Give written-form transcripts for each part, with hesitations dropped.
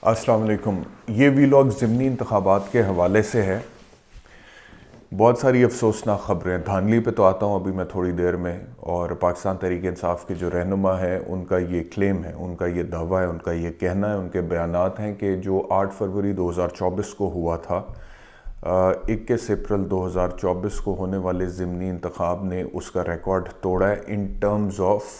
السلام علیکم. یہ ویلاگ ضمنی انتخابات کے حوالے سے ہے. بہت ساری افسوسناک خبریں. دھاندلی پہ تو آتا ہوں ابھی میں تھوڑی دیر میں. اور پاکستان تحریک انصاف کے جو رہنما ہے ان کا یہ کلیم ہے, ان کا یہ دعویٰ ہے, ان کا یہ کہنا ہے, ان کے بیانات ہیں کہ جو 8 فروری 2024 کو ہوا تھا, 21 اپریل 2024 کو ہونے والے ضمنی انتخاب نے اس کا ریکارڈ توڑا ہے ان ٹرمز آف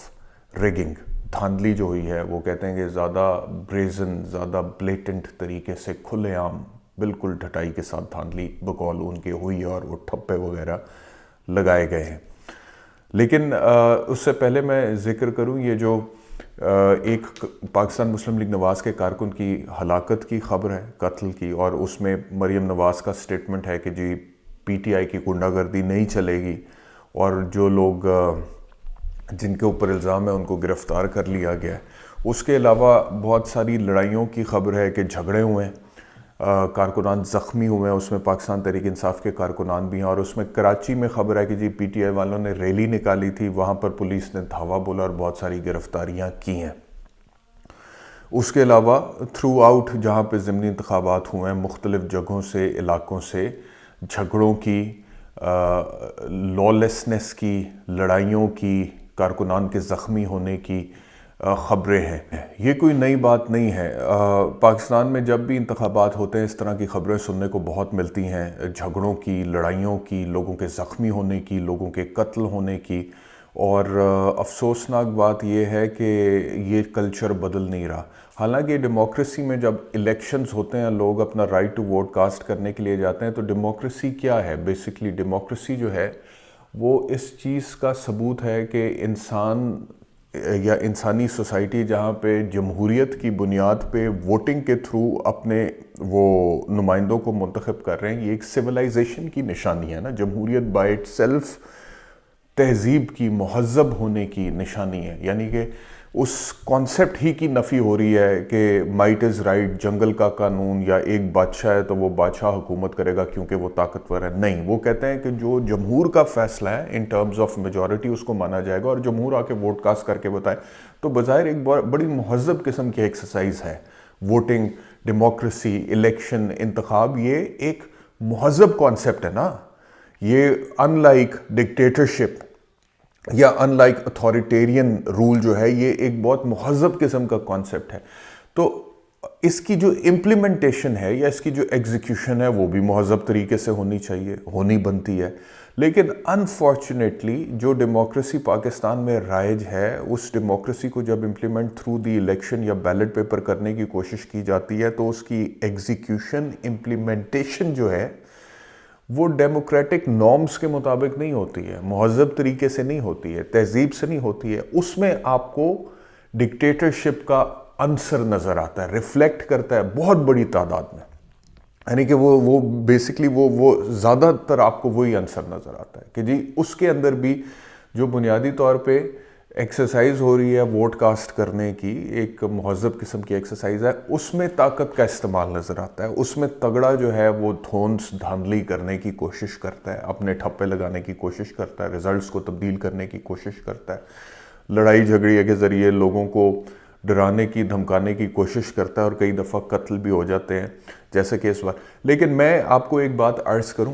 ریگنگ. دھاندلی جو ہوئی ہے, وہ کہتے ہیں کہ زیادہ بریزن, زیادہ بلیٹنٹ طریقے سے کھلے عام بالکل ڈھٹائی کے ساتھ دھاندلی بقول ان کے ہوئی ہے اور وہ ٹھپے وغیرہ لگائے گئے ہیں. لیکن اس سے پہلے میں ذکر کروں یہ جو ایک پاکستان مسلم لیگ نواز کے کارکن کی ہلاکت کی خبر ہے, قتل کی, اور اس میں مریم نواز کا سٹیٹمنٹ ہے کہ جی پی ٹی آئی کی غنڈہ گردی نہیں چلے گی اور جو لوگ جن کے اوپر الزام ہے ان کو گرفتار کر لیا گیا ہے. اس کے علاوہ بہت ساری لڑائیوں کی خبر ہے کہ جھگڑے ہوئے ہیں, کارکنان زخمی ہوئے ہیں, اس میں پاکستان تحریک انصاف کے کارکنان بھی ہیں. اور اس میں کراچی میں خبر ہے کہ جی پی ٹی آئی والوں نے ریلی نکالی تھی, وہاں پر پولیس نے دھاوا بولا اور بہت ساری گرفتاریاں کی ہیں. اس کے علاوہ تھرو آؤٹ جہاں پہ ضمنی انتخابات ہوئے ہیں, مختلف جگہوں سے, علاقوں سے جھگڑوں کی, لولیسنس کی, لڑائیوں کی, کارکنان کے زخمی ہونے کی خبریں ہیں. یہ کوئی نئی بات نہیں ہے. پاکستان میں جب بھی انتخابات ہوتے ہیں اس طرح کی خبریں سننے کو بہت ملتی ہیں, جھگڑوں کی, لڑائیوں کی, لوگوں کے زخمی ہونے کی, لوگوں کے قتل ہونے کی. اور افسوسناک بات یہ ہے کہ یہ کلچر بدل نہیں رہا. حالانکہ ڈیموکریسی میں جب الیکشنز ہوتے ہیں, لوگ اپنا رائٹ ٹو ووٹ کاسٹ کرنے کے لیے جاتے ہیں, تو ڈیموکریسی کیا ہے بیسکلی؟ ڈیموکریسی جو ہے وہ اس چیز کا ثبوت ہے کہ انسان یا انسانی سوسائٹی جہاں پہ جمہوریت کی بنیاد پہ ووٹنگ کے تھرو اپنے وہ نمائندوں کو منتخب کر رہے ہیں, یہ ایک سویلائزیشن کی نشانی ہے نا. جمہوریت بائی اٹ سیلف تہذیب کی, مہذب ہونے کی نشانی ہے. یعنی کہ اس کانسیپٹ ہی کی نفی ہو رہی ہے کہ مائٹ از رائٹ, جنگل کا قانون, یا ایک بادشاہ ہے تو وہ بادشاہ حکومت کرے گا کیونکہ وہ طاقتور ہے. نہیں, وہ کہتے ہیں کہ جو جمہور کا فیصلہ ہے ان ٹرمز آف میجورٹی اس کو مانا جائے گا, اور جمہور آ کے ووٹ کاسٹ کر کے بتائے. تو بظاہر ایک بڑی مہذب قسم کی ایکسرسائز ہے ووٹنگ, ڈیموکریسی, الیکشن, انتخاب. یہ ایک مہذب کانسیپٹ ہے نا. یہ ان لائک ڈکٹیٹرشپ یا ان لائک اتھارٹیرین رول جو ہے, یہ ایک بہت مہذب قسم کا کانسیپٹ ہے. تو اس کی جو امپلیمنٹیشن ہے یا اس کی جو ایگزیکیوشن ہے وہ بھی مہذب طریقے سے ہونی چاہیے, ہونی بنتی ہے. لیکن انفارچونیٹلی جو ڈیموکریسی پاکستان میں رائج ہے, اس ڈیموکریسی کو جب امپلیمنٹ تھرو دی الیکشن یا بیلٹ پیپر کرنے کی کوشش کی جاتی ہے, تو اس کی ایگزیکیوشن, امپلیمنٹیشن جو ہے وہ ڈیموکریٹک نارمز کے مطابق نہیں ہوتی ہے, مہذب طریقے سے نہیں ہوتی ہے, تہذیب سے نہیں ہوتی ہے. اس میں آپ کو ڈکٹیٹرشپ کا عنصر نظر آتا ہے, ریفلیکٹ کرتا ہے بہت بڑی تعداد میں. یعنی کہ وہ بیسکلی وہ زیادہ تر آپ کو وہی عنصر نظر آتا ہے کہ جی اس کے اندر بھی جو بنیادی طور پہ ایکسرسائز ہو رہی ہے ووٹ کاسٹ کرنے کی, ایک مہذب قسم کی ایکسرسائز ہے, اس میں طاقت کا استعمال نظر آتا ہے. اس میں تگڑا جو ہے وہ دھونس دھاندلی کرنے کی کوشش کرتا ہے, اپنے ٹھپے لگانے کی کوشش کرتا ہے, ریزلٹس کو تبدیل کرنے کی کوشش کرتا ہے, لڑائی جھگڑے کے ذریعے لوگوں کو ڈرانے کی, دھمکانے کی کوشش کرتا ہے, اور کئی دفعہ قتل بھی ہو جاتے ہیں جیسے کہ اس بار. لیکن میں آپ کو ایک بات عرض کروں,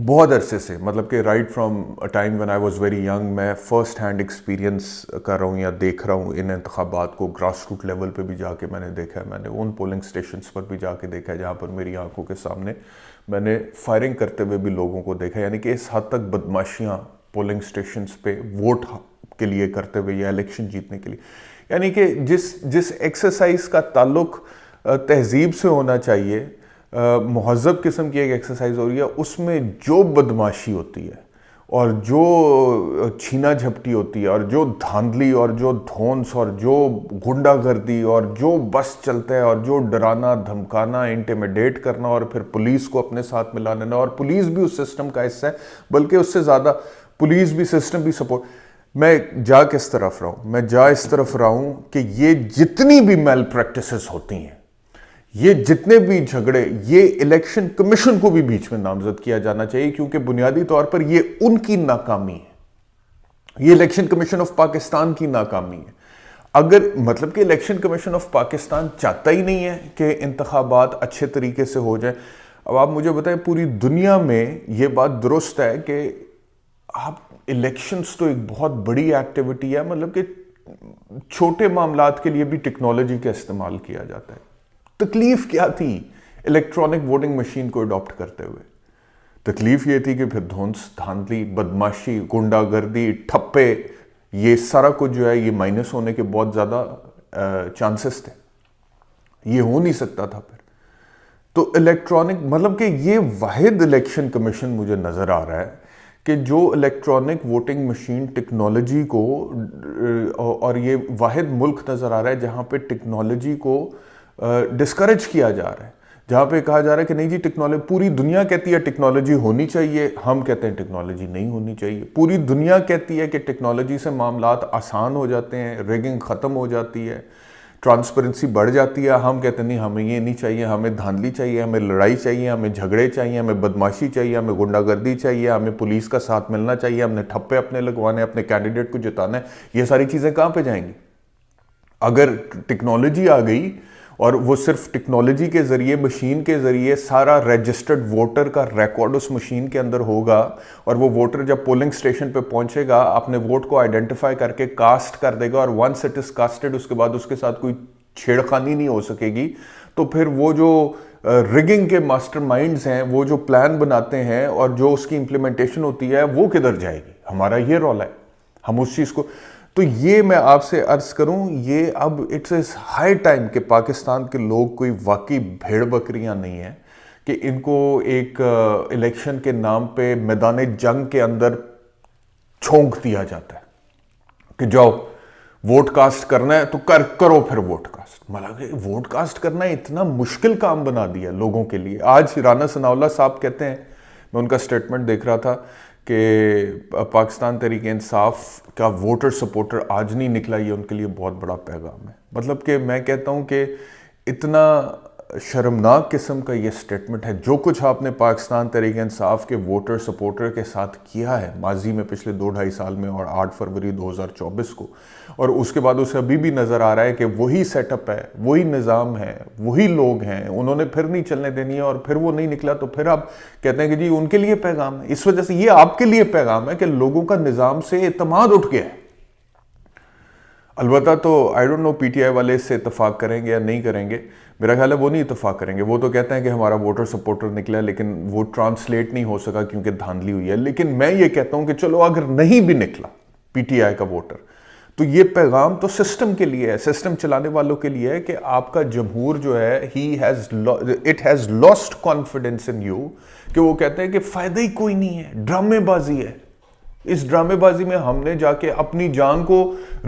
بہت عرصے سے, مطلب کہ right from time when I was very young, میں فرسٹ ہینڈ ایکسپیرینس کر رہا ہوں یا دیکھ رہا ہوں ان انتخابات کو. گراس روٹ لیول پہ بھی جا کے میں نے دیکھا ہے, میں نے ان پولنگ سٹیشنز پر بھی جا کے دیکھا ہے جہاں پر میری آنکھوں کے سامنے میں نے فائرنگ کرتے ہوئے بھی لوگوں کو دیکھا. یعنی کہ اس حد تک بدماشیاں پولنگ سٹیشنز پہ ووٹ کے لیے کرتے ہوئے یا الیکشن جیتنے کے لیے. یعنی کہ جس ایکسرسائز کا تعلق تہذیب سے ہونا چاہیے, مہذب قسم کی ایک ایکسرسائز ہو رہی ہے, اس میں جو بدماشی ہوتی ہے اور جو چھینا جھپٹی ہوتی ہے اور جو دھاندلی اور جو دھونس اور جو غنڈہ گردی اور جو بس چلتا ہے اور جو ڈرانا, دھمکانا, انٹیمیڈیٹ کرنا اور پھر پولیس کو اپنے ساتھ ملا لینا, اور پولیس بھی اس سسٹم کا حصہ ہے, بلکہ اس سے زیادہ پولیس بھی, سسٹم بھی سپورٹ. میں جا کس طرف رہا ہوں؟ میں جا اس طرف رہا ہوں کہ یہ جتنی بھی میل پریکٹسز ہوتی ہیں, یہ جتنے بھی جھگڑے, یہ الیکشن کمیشن کو بھی بیچ میں نامزد کیا جانا چاہیے, کیونکہ بنیادی طور پر یہ ان کی ناکامی ہے, یہ الیکشن کمیشن آف پاکستان کی ناکامی ہے. اگر مطلب کہ الیکشن کمیشن آف پاکستان چاہتا ہی نہیں ہے کہ انتخابات اچھے طریقے سے ہو جائیں. اب آپ مجھے بتائیں پوری دنیا میں یہ بات درست ہے کہ آپ الیکشنز تو ایک بہت بڑی ایکٹیویٹی ہے, مطلب کہ چھوٹے معاملات کے لیے بھی ٹیکنالوجی کا استعمال کیا جاتا ہے. تکلیف کیا تھی الیکٹرانک ووٹنگ مشین کو اڈاپٹ کرتے ہوئے؟ تکلیف یہ تھی کہ پھر دھونس, دھاندلی, بدماشی, گنڈا گردی, ٹھپے, یہ سارا کچھ جو ہے یہ مائنس ہونے کے بہت زیادہ چانسز تھے. یہ ہو نہیں سکتا تھا پھر. تو الیکٹرانک مطلب کہ یہ واحد الیکشن کمیشن مجھے نظر آ رہا ہے کہ جو الیکٹرانک ووٹنگ مشین ٹیکنالوجی کو, اور یہ واحد ملک نظر آ رہا ہے جہاں پہ ٹیکنالوجی کو ڈسکریج کیا جا رہا ہے, جہاں پہ کہا جا رہا ہے کہ نہیں جی ٹیکنالوجی, پوری دنیا کہتی ہے ٹیکنالوجی ہونی چاہیے, ہم کہتے ہیں ٹیکنالوجی نہیں ہونی چاہیے. پوری دنیا کہتی ہے کہ ٹیکنالوجی سے معاملات آسان ہو جاتے ہیں, ریگنگ ختم ہو جاتی ہے, ٹرانسپیرنسی بڑھ جاتی ہے, ہم کہتے ہیں نہیں ہمیں یہ نہیں چاہیے, ہمیں دھاندلی چاہیے, ہمیں لڑائی چاہیے, ہمیں جھگڑے چاہیے, ہمیں بدماشی چاہیے, ہمیں گنڈا گردی چاہیے, ہمیں پولیس کا ساتھ ملنا چاہیے, ہم نے ٹھپے اپنے لگوانے, اپنے کینڈیڈیٹ کو جتانا ہے. یہ ساری چیزیں کہاں پہ جائیں گی؟ اگر ٹیکنالوجی آ گئی اور وہ صرف ٹیکنالوجی کے ذریعے, مشین کے ذریعے سارا رجسٹرڈ ووٹر کا ریکارڈ اس مشین کے اندر ہوگا, اور وہ ووٹر جب پولنگ سٹیشن پہ پہنچے گا اپنے ووٹ کو آئیڈینٹیفائی کر کے کاسٹ کر دے گا, اور ونس اٹ از کاسٹڈ اس کے بعد اس کے ساتھ کوئی چھیڑخانی نہیں ہو سکے گی. تو پھر وہ جو رگنگ کے ماسٹر مائنڈز ہیں, وہ جو پلان بناتے ہیں اور جو اس کی امپلیمنٹیشن ہوتی ہے, وہ کدھر جائے گی؟ ہمارا یہ رول ہے, ہم اس چیز کو. تو یہ میں آپ سے عرض کروں, یہ اب اٹس از ہائی ٹائم کہ پاکستان کے لوگ کوئی واقعی بھیڑ بکریاں نہیں ہیں کہ ان کو ایک الیکشن کے نام پہ میدان جنگ کے اندر چھونک دیا جاتا ہے کہ جاؤ ووٹ کاسٹ کرنا ہے تو کرو پھر ووٹ کاسٹ. مطلب ووٹ کاسٹ کرنا اتنا مشکل کام بنا دیا لوگوں کے لیے. آج رانا ثناءاللہ صاحب کہتے ہیں, میں ان کا سٹیٹمنٹ دیکھ رہا تھا کہ پاکستان تحریک انصاف کا ووٹر سپورٹر آج نہیں نکلا, یہ ان کے لیے بہت بڑا پیغام ہے. مطلب کہ میں کہتا ہوں کہ اتنا شرمناک قسم کا یہ سٹیٹمنٹ ہے. جو کچھ آپ نے پاکستان تحریک انصاف کے ووٹر سپورٹر کے ساتھ کیا ہے ماضی میں پچھلے 2-2.5 سال میں, اور 8 فروری 2024 کو, اور اس کے بعد اسے ابھی بھی نظر آ رہا ہے کہ وہی سیٹ اپ ہے, وہی نظام ہے, وہی لوگ ہیں, انہوں نے پھر نہیں چلنے دینی ہے, اور پھر وہ نہیں نکلا تو پھر آپ کہتے ہیں کہ جی ان کے لیے پیغام ہے. اس وجہ سے یہ آپ کے لیے پیغام ہے کہ لوگوں کا نظام سے اعتماد اٹھ گیا ہے. البتہ تو I don't know P T I والے اس سے اتفاق کریں گے یا نہیں کریں گے. میرا خیال ہے وہ نہیں اتفاق کریں گے. وہ تو کہتے ہیں کہ ہمارا ووٹر سپورٹر نکلا ہے, لیکن وہ ٹرانسلیٹ نہیں ہو سکا کیونکہ دھاندلی ہوئی ہے. لیکن میں یہ کہتا ہوں کہ چلو اگر نہیں بھی نکلا پی ٹی آئی کا ووٹر, تو یہ پیغام تو سسٹم کے لیے ہے, سسٹم چلانے والوں کے لیے ہے کہ آپ کا جمہور جو ہے it has lost confidence in you, کہ وہ کہتے ہیں کہ فائدہ ہی کوئی نہیں ہے, ڈرامے بازی ہے. اس ڈرامے بازی میں ہم نے جا کے اپنی جان کو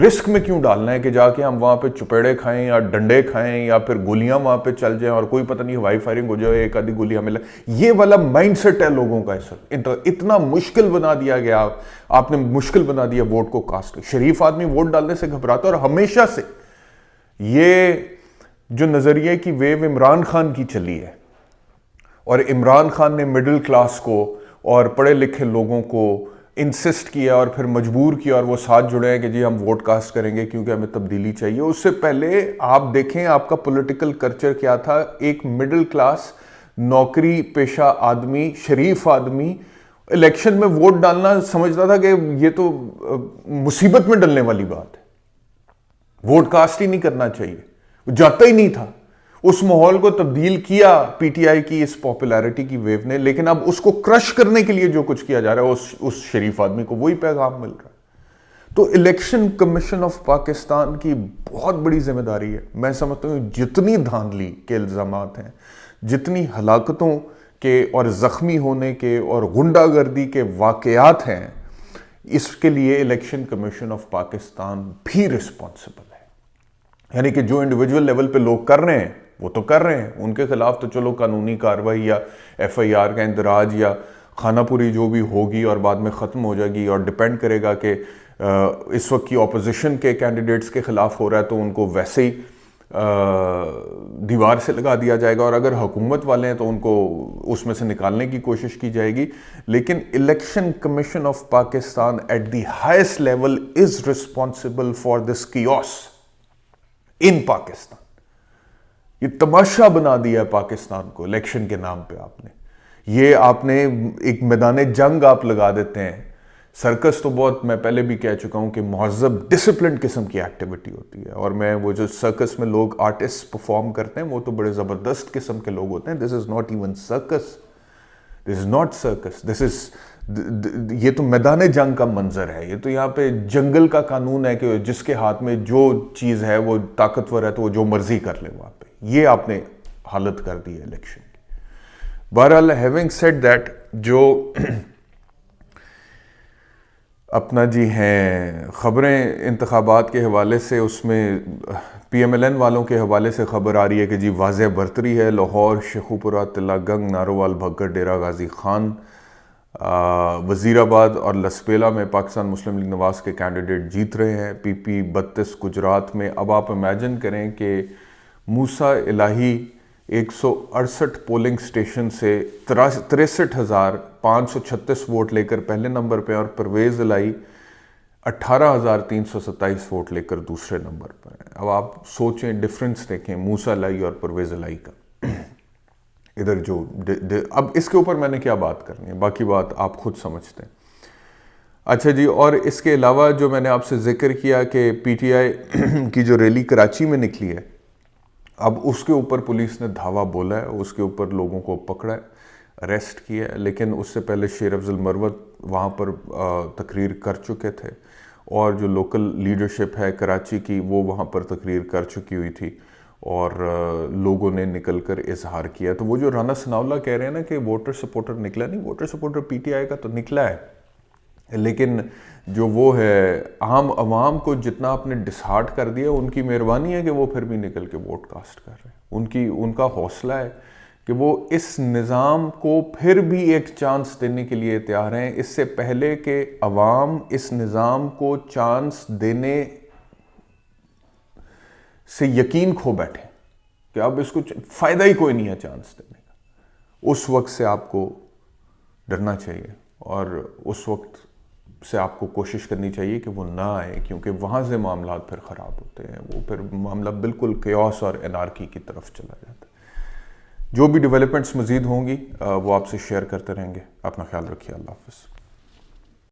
رسک میں کیوں ڈالنا ہے کہ جا کے ہم وہاں پہ چپیڑے کھائیں یا ڈنڈے کھائیں یا پھر گولیاں وہاں پہ چل جائیں اور کوئی پتہ نہیں ہوائی فائرنگ ہو جائے, ایک آدھی گولی ہمیں یہ والا مائنڈ سیٹ ہے لوگوں کا. اس وقت اتنا مشکل بنا دیا گیا, آپ نے مشکل بنا دیا ووٹ کو کاسٹ. شریف آدمی ووٹ ڈالنے سے گھبراتا ہے, اور ہمیشہ سے یہ جو نظریے کی ویو عمران خان کی چلی ہے, اور عمران خان نے مڈل کلاس کو اور پڑھے لکھے لوگوں کو انسسٹ کیا اور پھر مجبور کیا, اور وہ ساتھ جڑے ہیں کہ جی ہم ووٹ کاسٹ کریں گے کیونکہ ہمیں تبدیلی چاہیے. اس سے پہلے آپ دیکھیں آپ کا پولیٹیکل کلچر کیا تھا. ایک مڈل کلاس نوکری پیشہ آدمی, شریف آدمی, الیکشن میں ووٹ ڈالنا سمجھتا تھا کہ یہ تو مصیبت میں ڈلنے والی بات ہے, ووٹ کاسٹ ہی نہیں کرنا چاہیے, جاتا ہی نہیں تھا. اس ماحول کو تبدیل کیا پی ٹی آئی کی اس پاپولیرٹی کی ویو نے, لیکن اب اس کو کرش کرنے کے لیے جو کچھ کیا جا رہا ہے اس شریف آدمی کو وہی پیغام مل رہا ہے. تو الیکشن کمیشن آف پاکستان کی بہت بڑی ذمہ داری ہے. میں سمجھتا ہوں جتنی دھاندلی کے الزامات ہیں, جتنی ہلاکتوں کے اور زخمی ہونے کے اور غنڈہ گردی کے واقعات ہیں, اس کے لیے الیکشن کمیشن آف پاکستان بھی رسپانسبل ہے. یعنی کہ جو انڈیویجول لیول پہ لوگ کر رہے ہیں وہ تو کر رہے ہیں, ان کے خلاف تو چلو قانونی کارروائی یا ایف آئی آر کا اندراج یا خانہ پوری جو بھی ہوگی اور بعد میں ختم ہو جائے گی, اور ڈیپینڈ کرے گا کہ اس وقت کی اپوزیشن کے کینڈیڈیٹس کے خلاف ہو رہا ہے تو ان کو ویسے ہی دیوار سے لگا دیا جائے گا, اور اگر حکومت والے ہیں تو ان کو اس میں سے نکالنے کی کوشش کی جائے گی. لیکن election commission of Pakistan at the highest level is responsible for this chaos. In Pakistan. یہ تماشا بنا دیا ہے پاکستان کو الیکشن کے نام پہ آپ نے. یہ آپ نے ایک میدان جنگ آپ لگا دیتے ہیں. سرکس تو بہت میں پہلے بھی کہہ چکا ہوں کہ مہذب ڈسپلنڈ قسم کی ایکٹیویٹی ہوتی ہے, اور میں وہ جو سرکس میں لوگ آرٹسٹ پرفارم کرتے ہیں وہ تو بڑے زبردست قسم کے لوگ ہوتے ہیں. This is not even circus, this is not circus, this is یہ تو میدان جنگ کا منظر ہے. یہ تو یہاں پہ جنگل کا قانون ہے کہ جس کے ہاتھ میں جو چیز ہے وہ طاقتور ہے تو وہ جو مرضی کر لے وہاں پہ. یہ آپ نے حالت کر دی ہے الیکشن کی. بہرحال ہیونگ سیڈ دیٹ, جو اپنا جی ہیں خبریں انتخابات کے حوالے سے, اس میں پی ایم ایل این والوں کے حوالے سے خبر آ رہی ہے کہ جی واضح برتری ہے. لاہور, شیخوپورہ, تلہ گنگ, نارووال, بھگڑ, ڈیرہ غازی خان, وزیر آباد اور لسپیلا میں پاکستان مسلم لیگ نواز کے کینڈیڈیٹ جیت رہے ہیں. پی پی 32 گجرات میں. اب آپ امیجن کریں کہ موسیٰ الہی 168 پولنگ سٹیشن سے 63,536 ووٹ لے کر پہلے نمبر پہ, اور پرویز الہی 18,327 ووٹ لے کر دوسرے نمبر پر ہیں. اب آپ سوچیں, ڈفرنس دیکھیں موسیٰ الہی اور پرویز الہی کا. ادھر جو اب اس کے اوپر میں نے کیا بات کرنی ہے, باقی بات آپ خود سمجھتے ہیں. اچھا جی, اور اس کے علاوہ جو میں نے آپ سے ذکر کیا کہ پی ٹی آئی کی جو ریلی کراچی میں نکلی ہے, اب اس کے اوپر پولیس نے دھاوا بولا ہے, اس کے اوپر لوگوں کو پکڑا ہے, اریسٹ کیا ہے. لیکن اس سے پہلے شیر افضل مروت وہاں پر تقریر کر چکے تھے, اور جو لوکل لیڈرشپ ہے کراچی کی وہ وہاں پر تقریر کر چکی ہوئی تھی, اور لوگوں نے نکل کر اظہار کیا. تو وہ جو رانا ثناءاللہ کہہ رہے ہیں نا کہ ووٹر سپورٹر نکلا, نہیں, voter supporter P T I کا تو نکلا ہے, لیکن جو وہ ہے عام عوام کو جتنا آپ نے ڈسہارٹ کر دیا, ان کی مہربانی ہے کہ وہ پھر بھی نکل کے ووٹ کاسٹ کر رہے ہیں. ان کا حوصلہ ہے کہ وہ اس نظام کو پھر بھی ایک چانس دینے کے لیے تیار ہیں, اس سے پہلے کہ عوام اس نظام کو چانس دینے سے یقین کھو بیٹھے کہ اب اس کو فائدہ ہی کوئی نہیں ہے چانس دینے کا. اس وقت سے آپ کو ڈرنا چاہیے, اور اس وقت سے آپ کو کوشش کرنی چاہیے کہ وہ نہ آئے, کیونکہ وہاں سے معاملات پھر خراب ہوتے ہیں. وہ پھر معاملہ بالکل کیوس اور انارکی کی طرف چلا جاتا ہے. جو بھی ڈیولپمنٹس مزید ہوں گی وہ آپ سے شیئر کرتے رہیں گے. اپنا خیال رکھیے. اللہ حافظ.